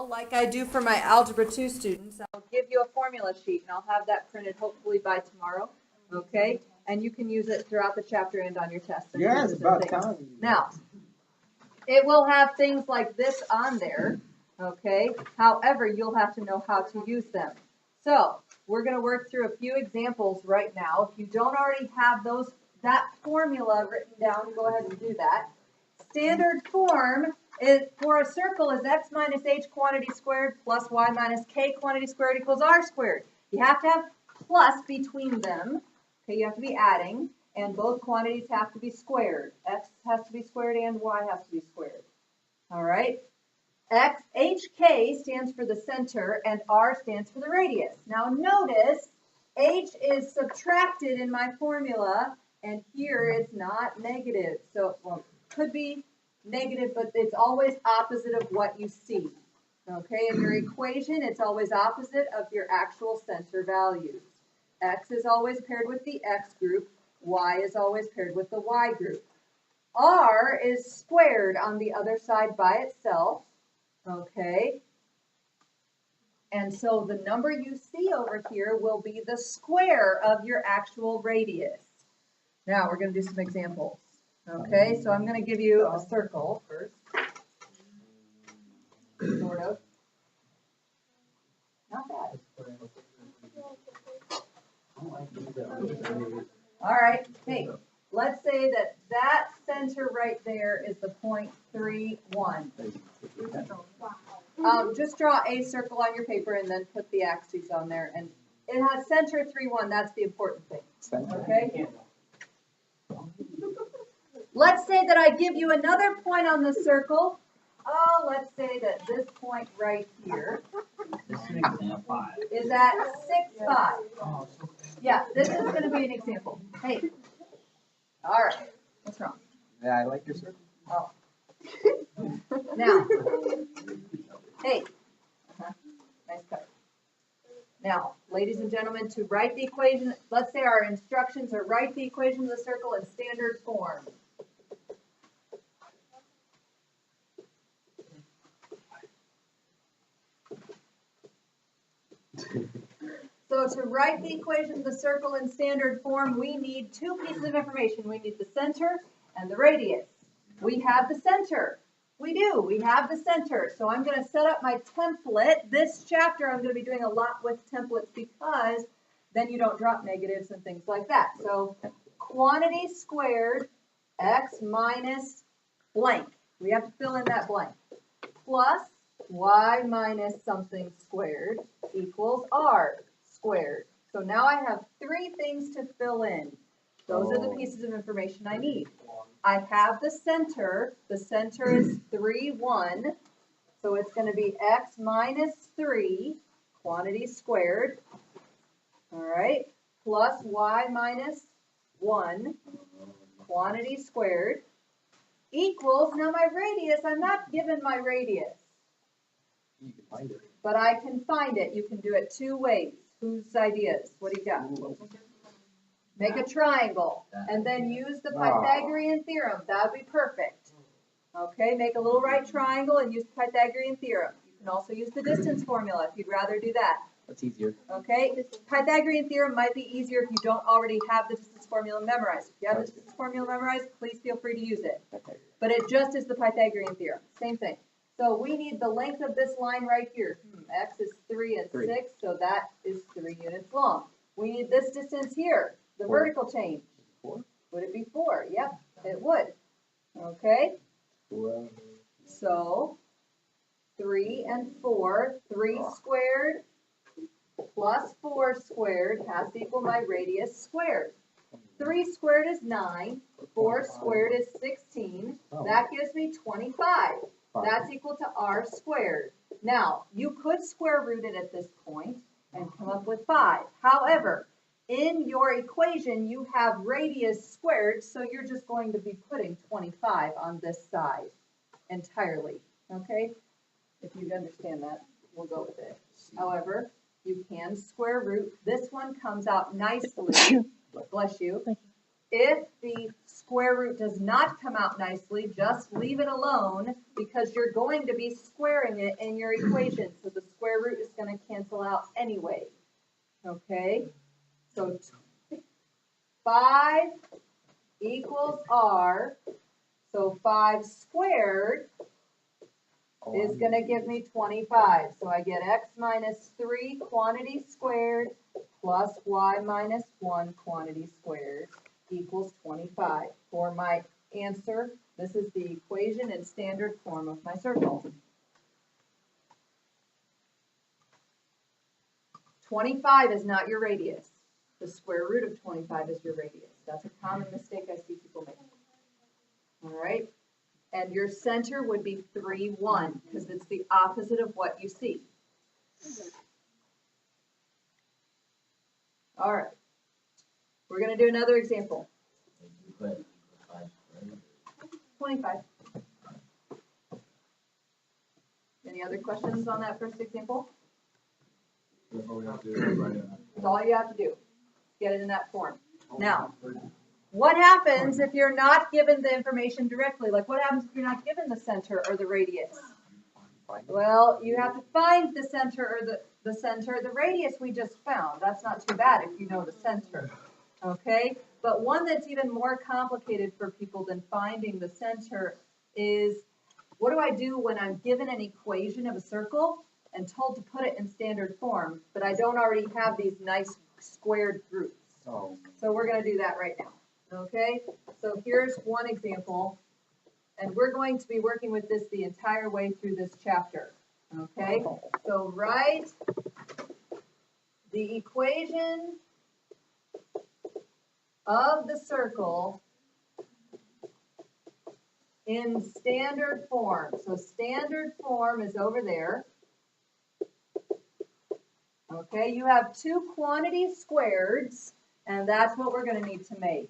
Well, like I do for my Algebra 2 students, I'll give you a formula sheet, and I'll have that printed hopefully by tomorrow, okay? And you can use it throughout the chapter and on your test. Yeah, it's about time. Now, it will have things like this on there, okay? However, you'll have to know how to use them. So, we're going to work through a few examples right now. If you don't already have that formula written down, go ahead and do that. Standard form is for a circle is x minus h quantity squared plus y minus k quantity squared equals r squared. You have to have plus between them. Okay, you have to be adding, and both quantities have to be squared. X has to be squared and y has to be squared. All right. HK stands for the center and R stands for the radius. Now notice H is subtracted in my formula and here it's not negative. So it could be negative, but it's always opposite of what you see. Okay, in your equation, it's always opposite of your actual center values. X is always paired with the X group. Y is always paired with the Y group. R is squared on the other side by itself. Okay, and so the number you see over here will be the square of your actual radius. Now we're going to do some examples. Okay, so I'm going to give you a circle first. Sort of. Not bad. All right, hey, let's say that center right there is the point 3,1. Just draw a circle on your paper and then put the axes on there. And it has center 3,1. That's the important thing. Okay? Let's say that I give you another point on the circle. Oh, let's say that this point right here is at 6,5. Yeah, this is going to be an example. Hey. All right. What's wrong? Yeah, I like your circle. Oh. Now. Hey. Nice cut. Now, ladies and gentlemen, to write the equation, let's say our instructions are write the equation of the circle in standard form. So to write the equation of the circle in standard form, we need two pieces of information. We need the center and the radius. We have the center. We do. We have the center. So I'm going to set up my template. This chapter I'm going to be doing a lot with templates because then you don't drop negatives and things like that. So quantity squared x minus blank. We have to fill in that blank. Plus y minus something squared equals r squared. So now I have three things to fill in. Those are the pieces of information I need. I have the center. The center is 3,1. So it's going to be x minus 3, quantity squared. All right. Plus y minus 1, quantity squared. Equals, now my radius, I'm not given my radius. You can find it. But I can find it. You can do it two ways. Whose ideas? What do you got? Make a triangle and then use the Pythagorean Theorem. That would be perfect. Okay, make a little right triangle and use the Pythagorean Theorem. You can also use the distance formula if you'd rather do that. That's easier. Okay, Pythagorean Theorem might be easier if you don't already have the distance formula memorized. If you have the distance formula memorized, please feel free to use it. But it just is the Pythagorean Theorem. Same thing. So we need the length of this line right here. X is 3 and 6, so that is 3 units long. We need this distance here, the vertical change. 4? Would it be 4? Yep, it would. Okay. So 3 and 4, 3 squared plus 4 squared has to equal my radius squared. 3 squared is 9, 4 squared is 16. That gives me 25. That's equal to r squared. Now, you could square root it at this point and come up with 5. However, in your equation, you have radius squared, so you're just going to be putting 25 on this side entirely. Okay? If you understand that, we'll go with it. However, you can square root. This one comes out nicely. Bless you. if the square root does not come out nicely, just leave it alone because you're going to be squaring it in your equation. So the square root is going to cancel out anyway. Okay, so 5 equals r. So 5 squared is going to give me 25. So I get x minus 3 quantity squared plus y minus 1 quantity squared equals 25. For my answer, this is the equation in standard form of my circle. 25 is not your radius. The square root of 25 is your radius. That's a common mistake I see people make. All right? And your center would be 3, 1, because it's the opposite of what you see. All right. We're going to do another example. 25. Any other questions on that first example? That's all you have to do. Get it in that form. Now, what happens if you're not given the information directly? Like, what happens if you're not given the center or the radius? Well, you have to find the center or the center. The radius we just found. That's not too bad if you know the center. Okay? But one that's even more complicated for people than finding the center is, what do I do when I'm given an equation of a circle and told to put it in standard form, but I don't already have these nice squared groups? Oh. So we're going to do that right now. Okay, so here's one example, and we're going to be working with this the entire way through this chapter. Okay, so write the equation of the circle in standard form. So standard form is over there. Okay, you have 2 quantity squareds, and that's what we're going to need to make.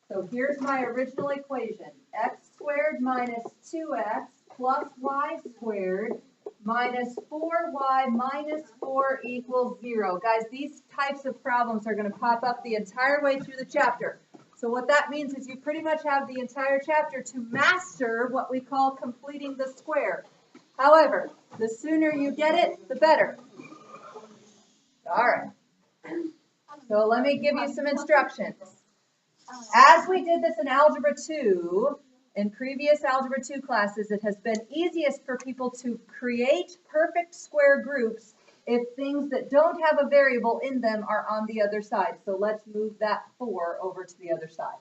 So here's my original equation. X squared minus 2x plus y squared minus 4y minus 4 equals 0. Guys, these types of problems are going to pop up the entire way through the chapter. So what that means is you pretty much have the entire chapter to master what we call completing the square. However, the sooner you get it, the better. All right. So let me give you some instructions. As we did this in Algebra 2, in previous Algebra 2 classes, it has been easiest for people to create perfect square groups if things that don't have a variable in them are on the other side. So let's move that 4 over to the other side.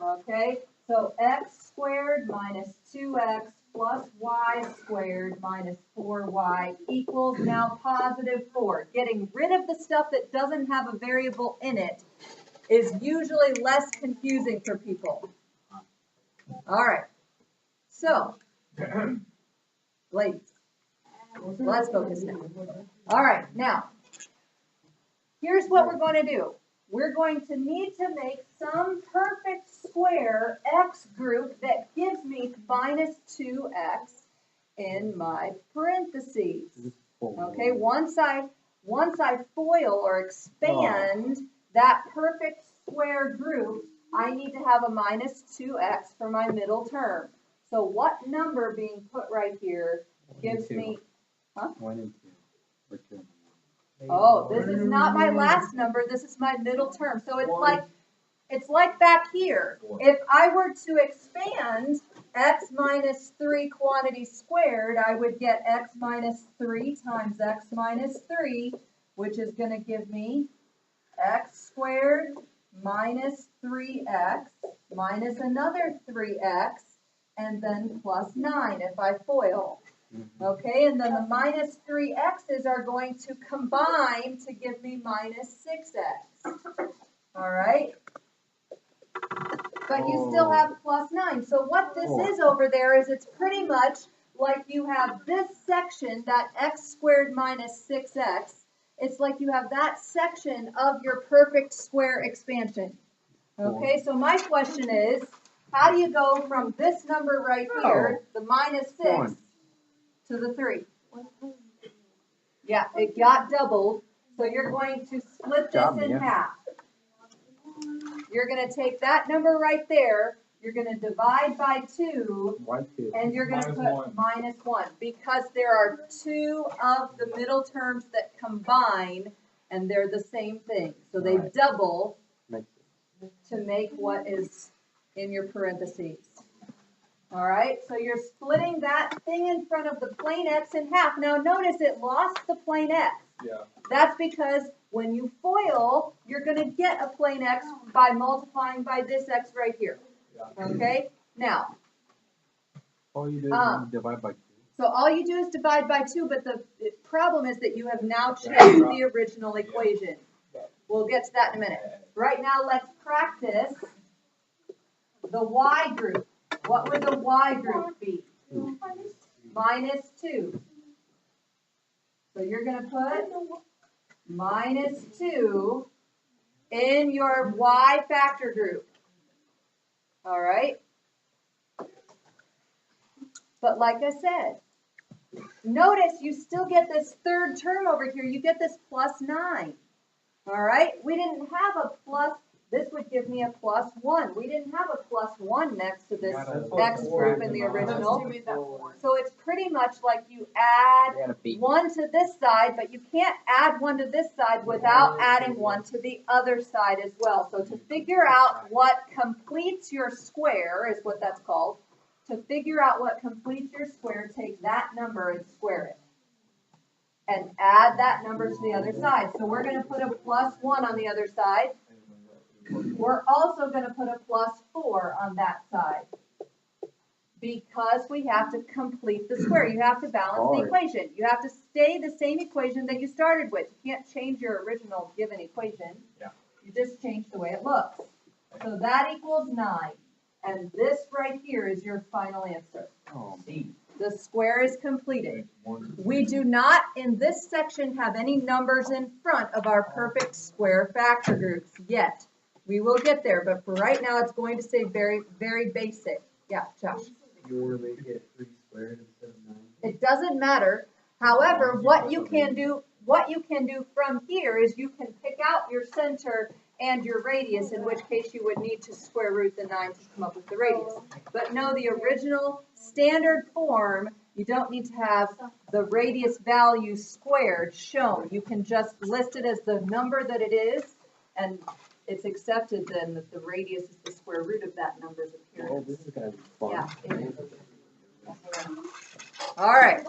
Okay, so x squared minus 2x plus y squared minus 4y equals now positive 4. Getting rid of the stuff that doesn't have a variable in it is usually less confusing for people. All right, so, ladies, let's focus now. All right, now, here's what we're going to do. We're going to need to make some perfect square x group that gives me minus 2x in my parentheses. Okay, once I FOIL or expand that perfect square group, I need to have a minus 2x for my middle term. So what number being put right here gives me, 1 and 2. Or 2. Oh, this is not my last number, this is my middle term. So it's like back here. If I were to expand x minus 3 quantity squared, I would get x minus 3 times x minus 3, which is going to give me x squared minus 3x minus another 3x, and then plus 9 if I FOIL. Okay, and then the minus 3x's are going to combine to give me minus 6x. All right? But you still have plus 9. So what this is over there is it's pretty much like you have this section, that x squared minus 6x. It's like you have that section of your perfect square expansion. Okay, so my question is, how do you go from this number right here, the minus 6, to the 3? Yeah, it got doubled, so you're going to split this in half. you're going to take that number right there, you're going to divide by 2, and you're going to put -1, because there are 2 of the middle terms that combine, and they're the same thing. So they double to make what is in your parentheses. All right, so you're splitting that thing in front of the plain x in half. Now notice it lost the plain x. Yeah. That's because when you FOIL, you're going to get a plain x by multiplying by this x right here. Okay, now. All you do is divide by 2. So all you do is divide by 2, but the problem is that you have now changed the original equation. We'll get to that in a minute. Right now, let's practice the y group. What would the y group be? -2. So you're going to put -2 in your y factor group. All right? But like I said, notice you still get this third term over here. You get this +9. All right? We didn't have a plus. This would give me a +1. We didn't have a +1 next to this x group in the original. So it's pretty much like you add 1 to this side, but you can't add 1 to this side without adding 1 to the other side as well. So to figure out what completes your square is what that's called. To figure out what completes your square, take that number and square it. And add that number to the other side. So we're going to put a +1 on the other side. We're also going to put a +4 on that side. Because we have to complete the square. You have to balance the equation. You have to stay the same equation that you started with. You can't change your original given equation. Yeah. You just change the way it looks. So that equals 9. And this right here is your final answer. The square is completed. We do not, in this section, have any numbers in front of our perfect square factor groups yet. We will get there, but for right now, it's going to stay very, very basic. Yeah, Josh. You want to make it 3 squared instead of 9? It doesn't matter. However, what you can do from here is you can pick out your center and your radius, in which case you would need to square root the 9 to come up with the radius. But no, the original standard form, you don't need to have the radius value squared shown. You can just list it as the number that it is, and it's accepted then that the radius is the square root of that number's appearance. Oh, this is going to be fun. Yeah, it is. All right.